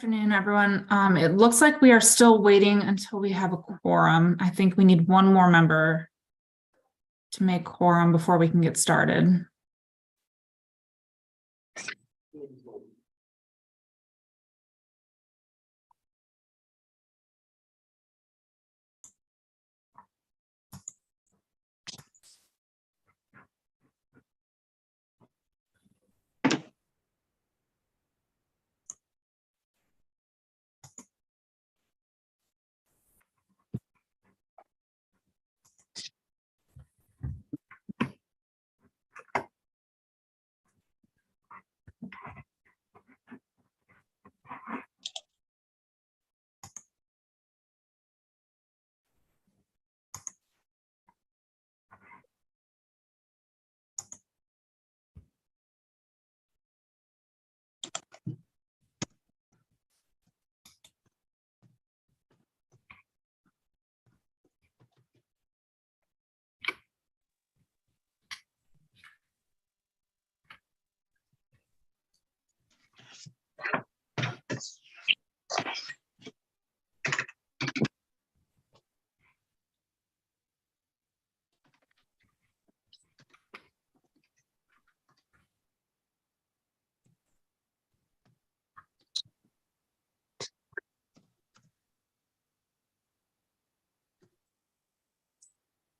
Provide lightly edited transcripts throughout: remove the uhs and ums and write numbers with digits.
Afternoon, everyone. It looks like we are still waiting until we have a quorum. I think we need one more member to make quorum before we can get started.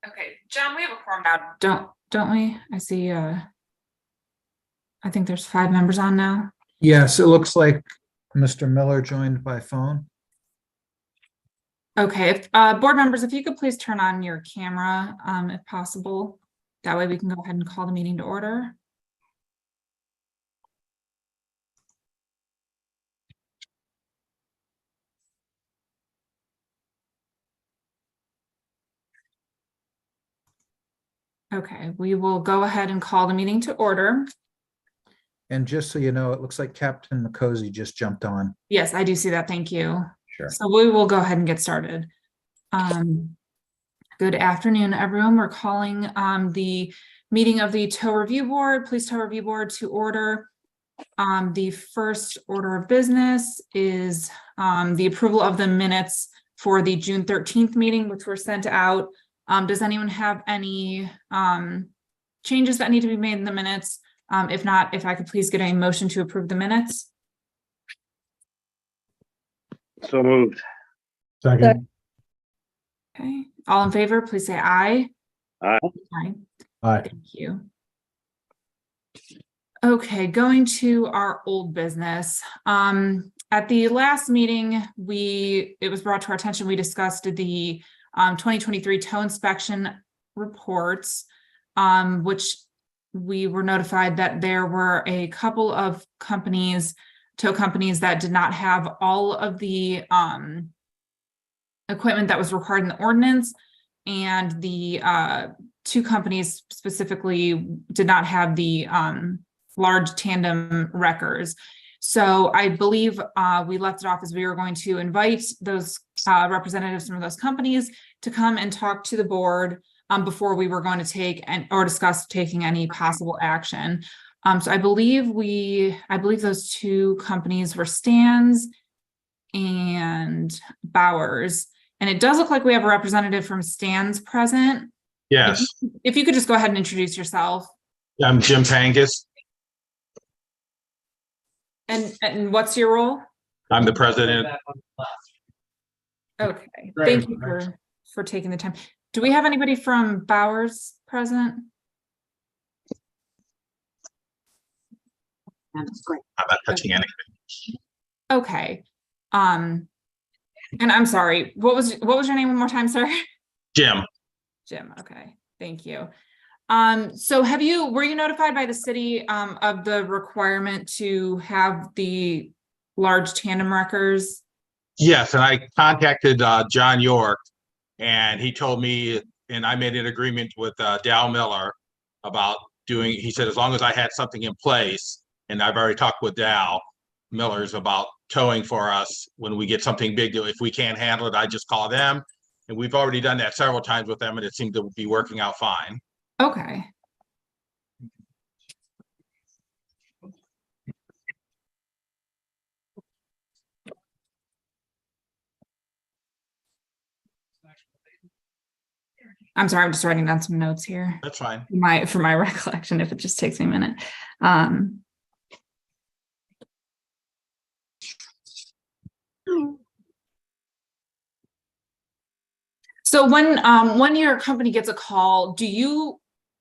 Okay, John, we have a quorum now, don't we? I see, I think there's 5 members on now. Yes, it looks like Mr. Miller joined by phone. Okay, if, board members, if you could please turn on your camera, if possible. That way we can go ahead and call the meeting to order. Okay, we will go ahead and call the meeting to order. And just so you know, it looks like Captain McCosy just jumped on. Yes, I do see that. Thank you. Sure. So we will go ahead and get started. Good afternoon, everyone. We're calling the meeting of the Tow Review Board, Police Tow Review Board to order. The first order of business is the approval of the minutes for the June 13th meeting, which were sent out. Does anyone have any changes that need to be made in the minutes? If not, if I could please get a motion to approve the minutes. So moved. Second. Okay, all in favor, please say aye. Aye. Aye. Aye. Thank you. Okay, going to our old business. At the last meeting, it was brought to our attention, we discussed the 2023 tow inspection reports, which we were notified that there were a couple of tow companies that did not have all of the equipment that was required in the ordinance, and the 2 companies specifically did not have the large tandem wreckers. So I believe we left it off as we were going to invite those representatives from those companies to come and talk to the board before we were going to take or discuss taking any possible action. So I believe those 2 companies were Stans and Bowers. And it does look like we have a representative from Stans present. Yes, If you could just go ahead and introduce yourself. I'm Jim Pangus. And what's your role? I'm the president. Okay, thank you for taking the time. Do we have anybody from Bowers present? That's great. I'm not touching anything. Okay. And I'm sorry, what was your name one more time, sir? Jim, Jim, okay, thank you. So were you notified by the city of the requirement to have the large tandem wreckers? yes, and I contacted John York, and he told me, and I made an agreement with Dow Miller about he said, as long as I had something in place, and I've already talked with Dow Miller's about towing for us when we get something big. If we can't handle it, I just call them, and we've already done that several times with them, and it seemed to be working out fine. Okay. I'm sorry, I'm just writing down some notes here. That's fine. For my recollection, if it just takes me a minute. So when your company gets a call, do you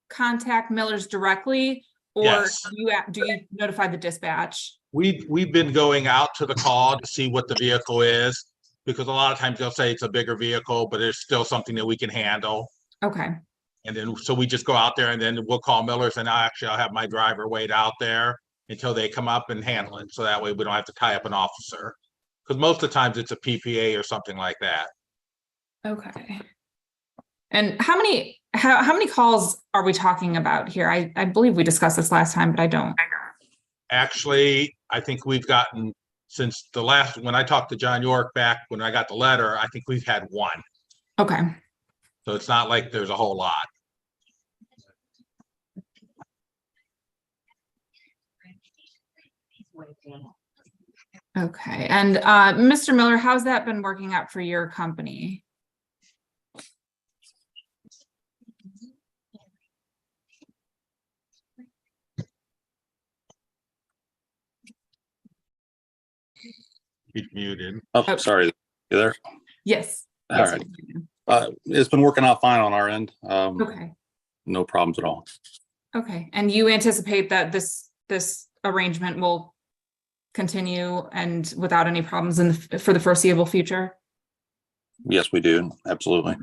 contact Miller's directly, or Yes. do you notify the dispatch? We've been going out to the call to see what the vehicle is, because a lot of times they'll say it's a bigger vehicle, but it's still something that we can handle. Okay, And then, so we just go out there and then we'll call Miller's, and I'll have my driver wait out there until they come up and handle it. So that way we don't have to tie up an officer. Because most of the times it's a PPA or something like that. okay. And how many calls are we talking about here? I believe we discussed this last time, but I don't. Actually, I think we've gotten, since the last, when I talked to John York back when I got the letter, I think we've had one. Okay. So it's not like there's a whole lot. Okay. And Mr. Miller, how's that been working out for your company? He's muted. Oh, Oh. sorry. You there? Yes. All Yes, right. I It's been working out fine on our end. do. Okay. No problems at all. Okay. And you anticipate that this arrangement will continue and without any problems for the foreseeable future? Yes, we do. Absolutely.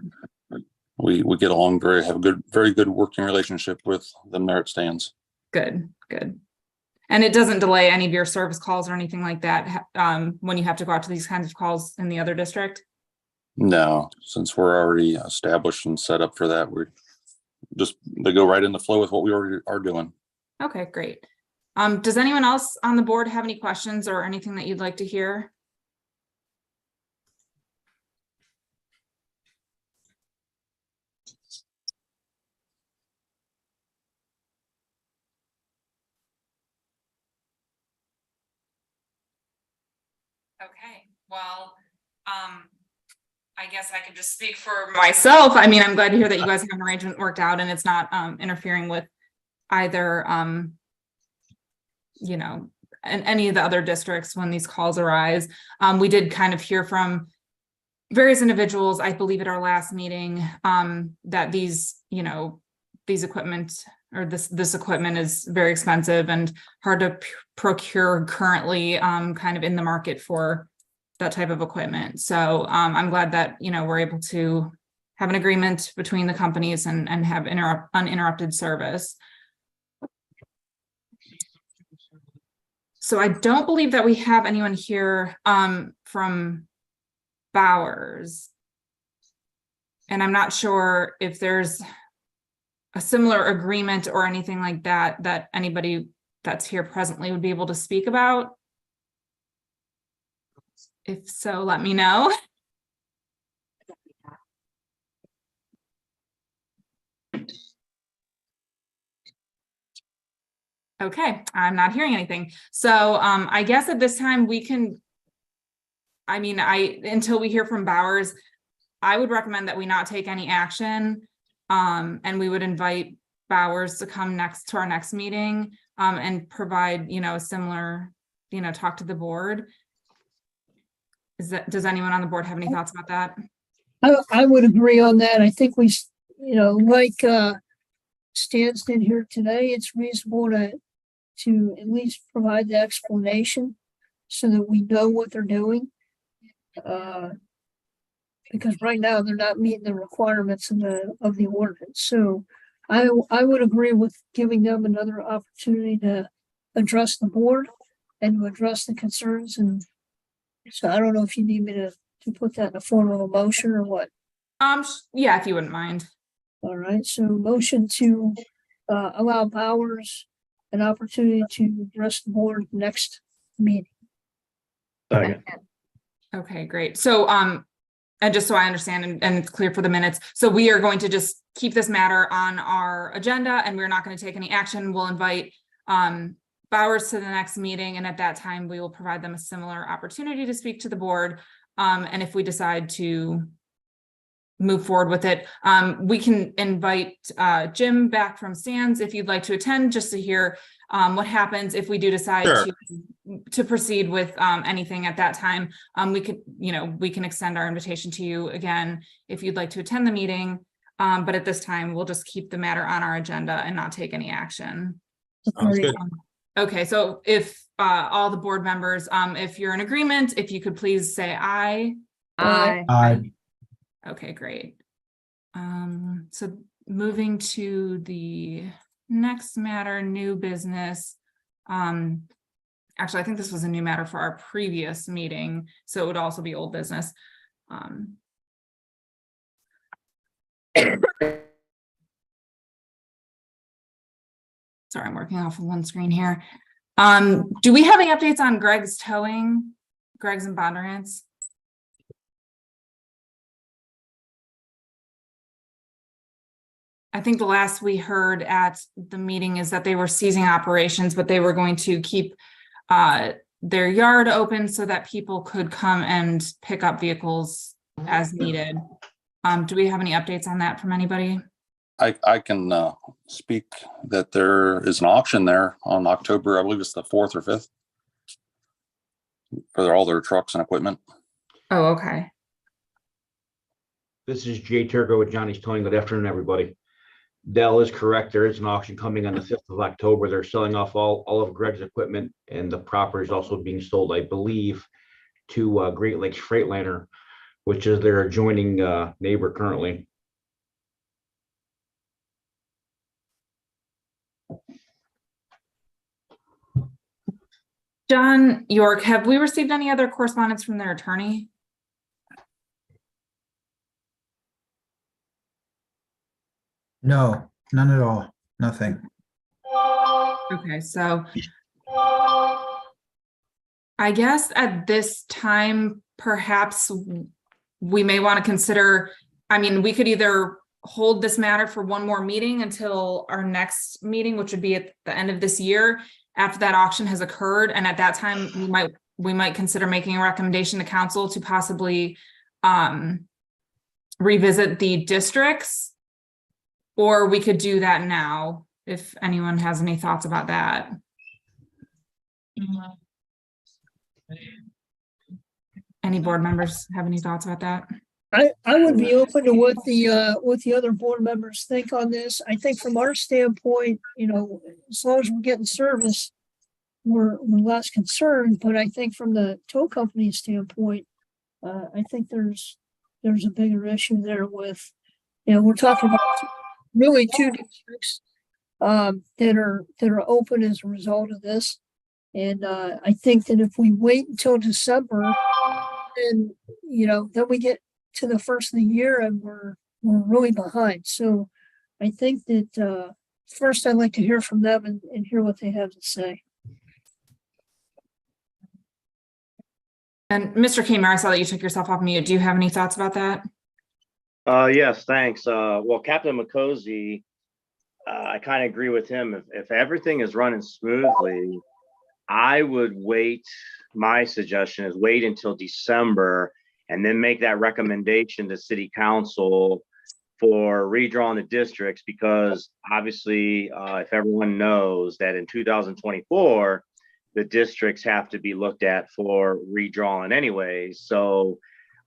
We get along have a very good working relationship with them there at Stan's. Good, good. And it doesn't delay any of your service calls or anything like that when you have to go out to these kinds of calls in the other district? No, since we're already established and set up for that, they go right in the flow with what we already are doing. Okay, great. Does anyone else on the board have any questions or anything that you'd like to hear? Okay, well, I guess I could just speak for myself. I mean, I'm glad to hear that you guys have an arrangement worked out and it's not interfering with either you know, and any of the other districts when these calls arise. We did kind of hear from various individuals, I believe at our last meeting, that these equipment or this equipment is very expensive and hard to procure currently, kind of in the market for that type of equipment. So I'm glad that, we're able to have an agreement between the companies and have uninterrupted service. So I don't believe that we have anyone here from Bowers. And I'm not sure if there's a similar agreement or anything like that that anybody that's here presently would be able to speak about. If so, let me know. Okay, I'm not hearing anything. So I guess at this time we can, until we hear from Bowers, I would recommend that we not take any action. And we would invite Bowers to come to our next meeting and provide, a similar, talk to the board. Does anyone on the board have any thoughts about that? I would agree on that. I think we, like Stan's in here today, it's reasonable to at least provide the explanation so that we know what they're doing. Because right now they're not meeting the requirements of the ordinance. So I would agree with giving them another opportunity to address the board and to address the concerns. And so I don't know if you need me to put that in the form of a motion or what. Yeah, if you wouldn't mind. All right, so motion to allow Bowers an opportunity to address the board next meeting. Second. Okay, great. So and just so I understand and it's clear for the minutes, so we are going to just keep this matter on our agenda and we're not going to take any action. We'll invite Bowers to the next meeting, and at that time we will provide them a similar opportunity to speak to the board. And if we decide to move forward with it. We can invite Jim back from Sands if you'd like to attend, just to hear what happens if we do decide Sure. to proceed with anything at that time. We could, we can extend our invitation to you again if you'd like to attend the meeting. But at this time, we'll just keep the matter on our agenda and not take any action. Sounds good. Okay, so if all the board members, if you're in agreement, if you could please say aye. Aye. Okay, great. So moving to the next matter, new business. Actually, I think this was a new matter for our previous meeting, so it would also be old business. Sorry, I'm working off of one screen here. Do we have any updates on Greg's towing? Greg's and Bondurant's? I think the last we heard at the meeting is that they were ceasing operations, but they were going to keep their yard open so that people could come and pick up vehicles as needed. Do we have any updates on that from anybody? I can speak that there is an auction there on October, I believe it's the 4th or 5th, for all their trucks and equipment. Oh, okay. This is Jay Turco with Johnny's Towing. Good afternoon, everybody. Dell is correct. There is an auction coming on the 5th of October. They're selling off all of Greg's equipment, and the property is also being sold, I believe, to Great Lakes Freightliner, which is their adjoining neighbor currently. John York, have we received any other correspondence from their attorney? No, none at all. Nothing. Okay, so I guess at this time, perhaps we may want to consider, I mean, we could either hold this matter for one more meeting until our next meeting, which would be at the end of this year, after that auction has occurred. And at that time, we might consider making a recommendation to council to possibly revisit the districts, or we could do that now, if anyone has any thoughts about that. Any board members have any thoughts about that? I would be open to what the other board members think on this. I think from our standpoint, as long as we're getting service, we're less concerned. But I think from the tow company standpoint, I think there's a bigger issue there with, we're talking about really two districts that are open as a result of this. And I think that if we wait until December, then then we get to the first of the year and we're really behind. So I think that first I'd like to hear from them and hear what they have to say. And Mr. Kamer, I saw that you took yourself off mute. Do you have any thoughts about that? Yes, thanks. Well, Captain McCosey, I kind of agree with him. If everything is running smoothly, I would wait. My suggestion is wait until December and then make that recommendation to city council for redrawing the districts, because obviously, if everyone knows that in 2024, the districts have to be looked at for redrawing anyway. So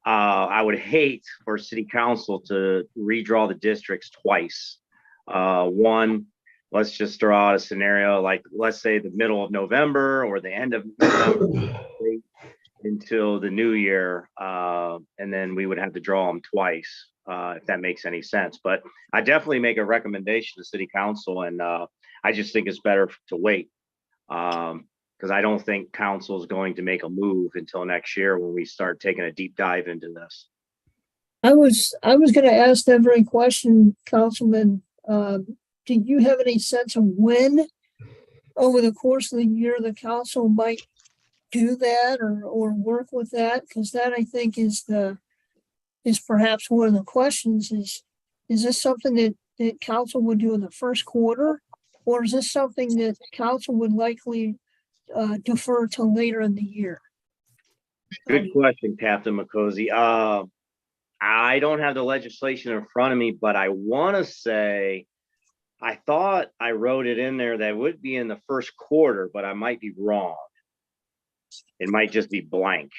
I would hate for city council to redraw the districts twice. One, let's just throw out a scenario like, let's say the middle of November or the end of November until the new year, and then we would have to draw them twice, if that makes any sense. But I definitely make a recommendation to city council, and I just think it's better to wait, because I don't think council is going to make a move until next year when we start taking a deep dive into this. I was going to ask that very question, Councilman. Do you have any sense of when over the course of the year the council might do that or work with that? Because that, I think, is perhaps one of the questions is this something that council would do in the first quarter, or is this something that council would likely defer till later in the year? Good question, Captain McCosey. I don't have the legislation in front of me, but I want to say, I thought I wrote it in there that it would be in the first quarter, but I might be wrong. It might just be blank.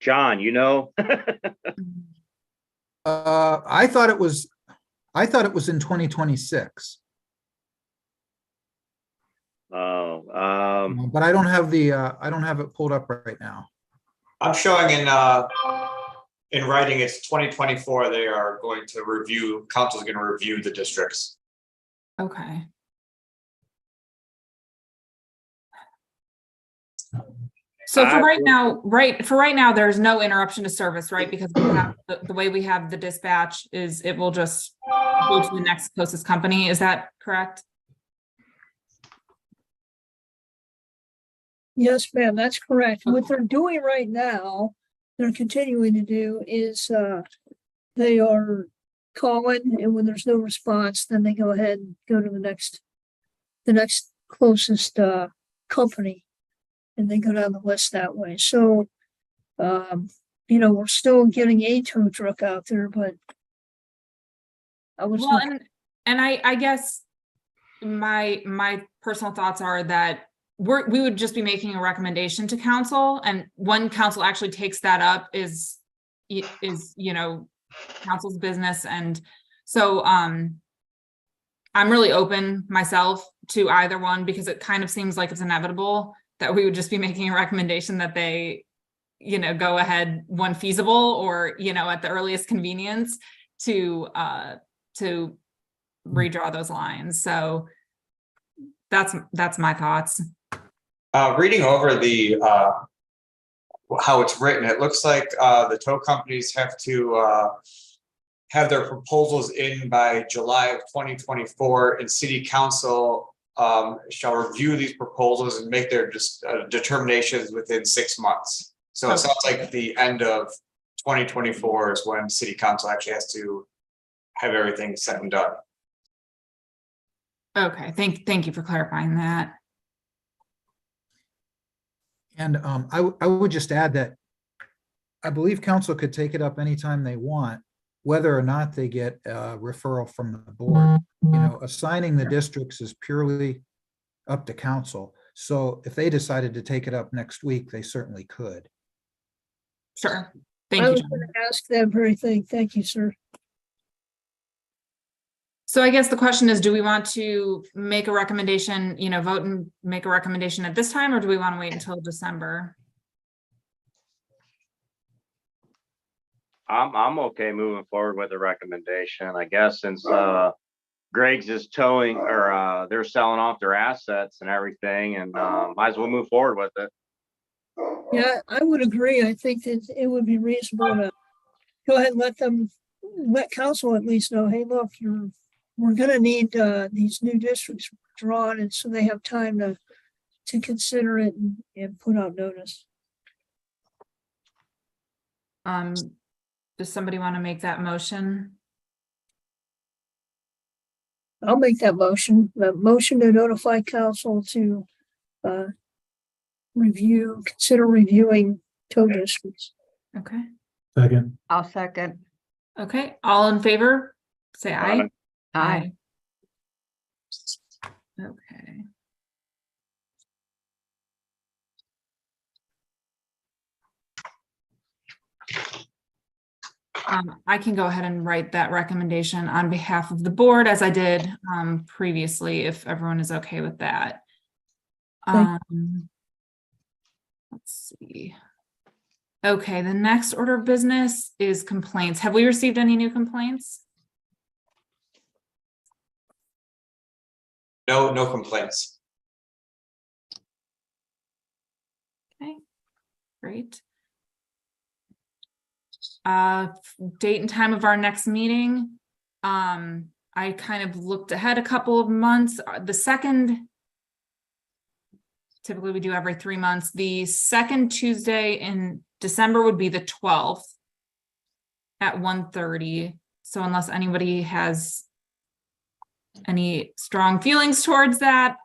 John, you know? I thought it was in 2026, Oh, but I don't have it pulled up right now. I'm showing in writing, it's 2024. They are going to review, council's going to review the districts. Okay. So for right now, there's no interruption to service, right? Because we have the way we have the dispatch is it will just go to the next closest company. Is that correct? Yes, ma'am, that's correct. What they're doing right now, they're continuing to do is, they are calling, and when there's no response, then they go ahead and go to the next closest, company. And they go down the list that way. So, we're still getting a tow truck out there, but I was Well, not- and I guess my personal thoughts are that we would just be making a recommendation to council, and when council actually takes that up is council's business. And so I'm really open myself to either one, because it kind of seems like it's inevitable that we would just be making a recommendation that they, go ahead when feasible, or, at the earliest convenience to redraw those lines. So that's my thoughts. Reading over the how it's written, it looks like the tow companies have to have their proposals in by July of 2024, and city council shall review these proposals and make their determinations within 6 months. So it sounds like the end of 2024 is when city council actually has to have everything set and done. Okay, thank you for clarifying that. And I would just add that I believe council could take it up anytime they want, whether or not they get a referral from the board. Assigning the districts is purely up to council. So if they decided to take it up next week, they certainly could. Sure. I Thank you, was John. going to ask that very thing. Thank you, sir. So I guess the question is, do we want to make a recommendation, vote and make a recommendation at this time, or do we want to wait until December? I'm okay moving forward with the recommendation, I guess, since Greg's is towing, or they're selling off their assets and everything, and might as well move forward with it. Yeah, I would agree. I think that it would be reasonable to go ahead and let council at least know, hey, look, we're gonna need these new districts drawn, and so they have time to consider it and put out notice. Does somebody want to make that motion? I'll make that motion, the motion to notify council to consider reviewing tow districts. Okay. Second. I'll second. Okay, all in favor, say aye. Aye. Okay. I can go ahead and write that recommendation on behalf of the board, as I did previously, if everyone is okay with that. Let's see. Okay, the next order of business is complaints. Have we received any new complaints? No complaints. Okay, great. Date and time of our next meeting. I kind of looked ahead a couple of months. The second, typically we do every 3 months. The second Tuesday in December would be the 12th at 1:30. So unless anybody has any strong feelings towards that,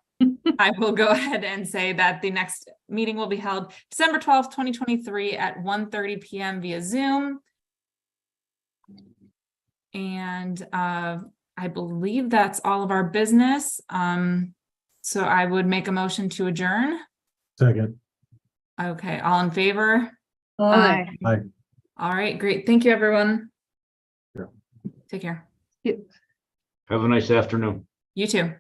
I will go ahead and say that the next meeting will be held December 12th, 2023 at 1:30 p.m. via Zoom. And I believe that's all of our business. So I would make a motion to adjourn. Second. Okay, all in favor? Aye. Aye. All right, great. Thank you, everyone. Yeah. Take care. Have a nice afternoon. You too.